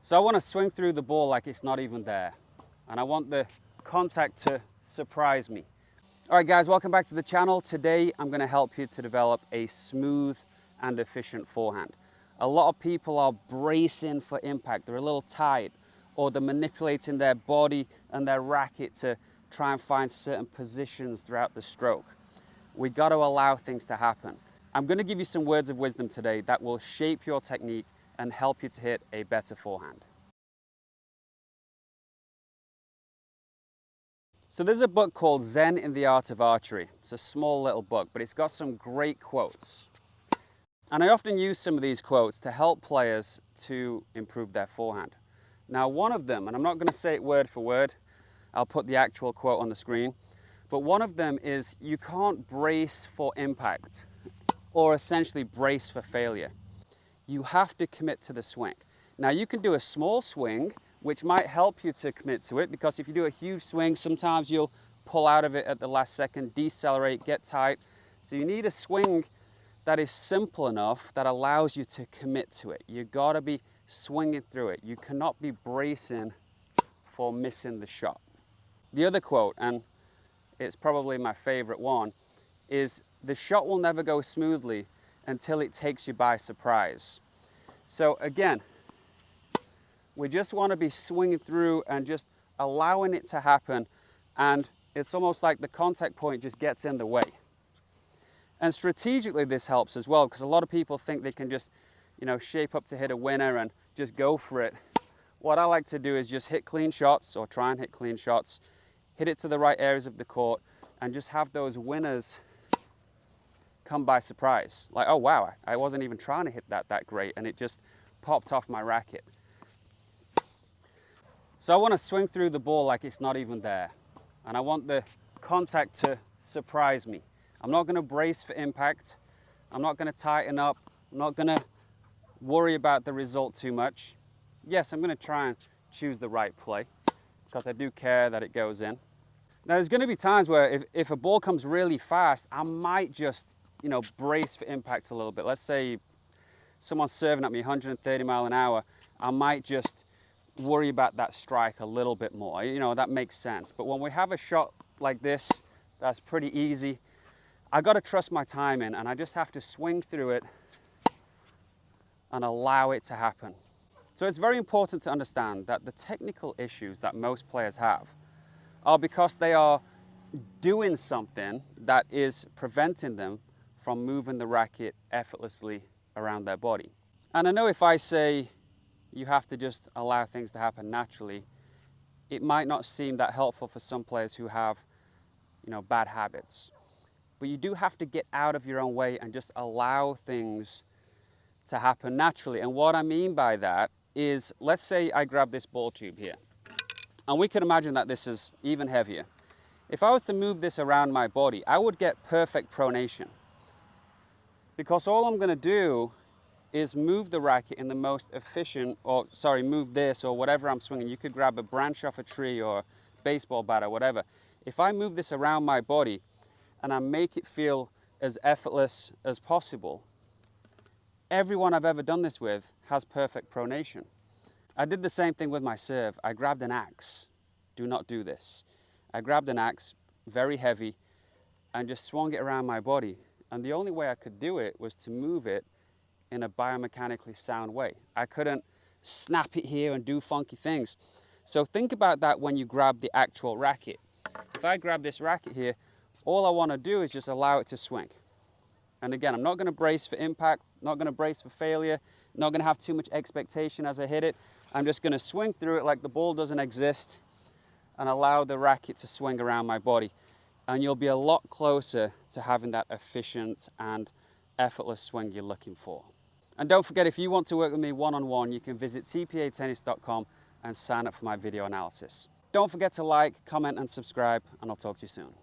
So I want to swing through the ball like it's not even there. And I want the contact to surprise me. All right, guys, welcome back to the channel. Today, I'm going to help you to develop a smooth and efficient forehand. A lot of people are bracing for impact. They're a little tight, or they're manipulating their body and their racket to try and find certain positions throughout the stroke. We got to allow things to happen. I'm going to give you some words of wisdom today that will shape your technique and help you to hit a better forehand. So there's a book called Zen in the Art of Archery. It's a small little book, but it's got some great quotes. And I often use some of these quotes to help players to improve their forehand. Now, one of them, and I'm not going to say it word for word, I'll put the actual quote on the screen, but one of them is, you can't brace for impact, or essentially brace for failure. You have to commit to the swing. Now, you can do a small swing, which might help you to commit to it, because if you do a huge swing, sometimes you'll pull out of it at the last second, decelerate, get tight. So you need a swing that is simple enough that allows you to commit to it. You gotta be swinging through it. You cannot be bracing for missing the shot. The other quote, and it's probably my favorite one, is the shot will never go smoothly until it takes you by surprise. So again, we just want to be swinging through and just allowing it to happen, and it's almost like the contact point just gets in the way. And strategically this helps as well, because a lot of people think they can just, shape up to hit a winner and just go for it. What I like to do is just hit clean shots, or try and hit clean shots, hit it to the right areas of the court, and just have those winners come by surprise. Like, oh wow, I wasn't even trying to hit that great, and it just popped off my racket. So I want to swing through the ball like it's not even there. And I want the contact to surprise me. I'm not going to brace for impact. I'm not going to tighten up. I'm not going to worry about the result too much. Yes, I'm going to try and choose the right play, because I do care that it goes in. Now, there's going to be times where if a ball comes really fast, I might just, brace for impact a little bit. Let's say someone's serving at me 130 miles an hour. I might just worry about that strike a little bit more. That makes sense. But when we have a shot like this, that's pretty easy, I got to trust my timing, and I just have to swing through it and allow it to happen. So it's very important to understand that the technical issues that most players have are because they are doing something that is preventing them from moving the racket effortlessly around their body. And I know if I say you have to just allow things to happen naturally, it might not seem that helpful for some players who have, bad habits. But you do have to get out of your own way and just allow things to happen naturally. And what I mean by that is, let's say I grab this ball tube here, and we can imagine that this is even heavier. If I was to move this around my body, I would get perfect pronation, because all I'm going to do is move the racket in the most efficient, move this or whatever I'm swinging. You could grab a branch off a tree or a baseball bat or whatever. If I move this around my body and I make it feel as effortless as possible, everyone I've ever done this with has perfect pronation. I did the same thing with my serve. I grabbed an axe. Do not do this. I grabbed an axe, very heavy, and just swung it around my body. And the only way I could do it was to move it in a biomechanically sound way. I couldn't snap it here and do funky things. So think about that when you grab the actual racket. If I grab this racket here, all I want to do is just allow it to swing. And again, I'm not going to brace for impact, not going to brace for failure, not going to have too much expectation as I hit it. I'm just going to swing through it like the ball doesn't exist and allow the racket to swing around my body. And you'll be a lot closer to having that efficient and effortless swing you're looking for. And don't forget, if you want to work with me one-on-one, you can visit tpatennis.com and sign up for my video analysis. Don't forget to like, comment, and subscribe, and I'll talk to you soon.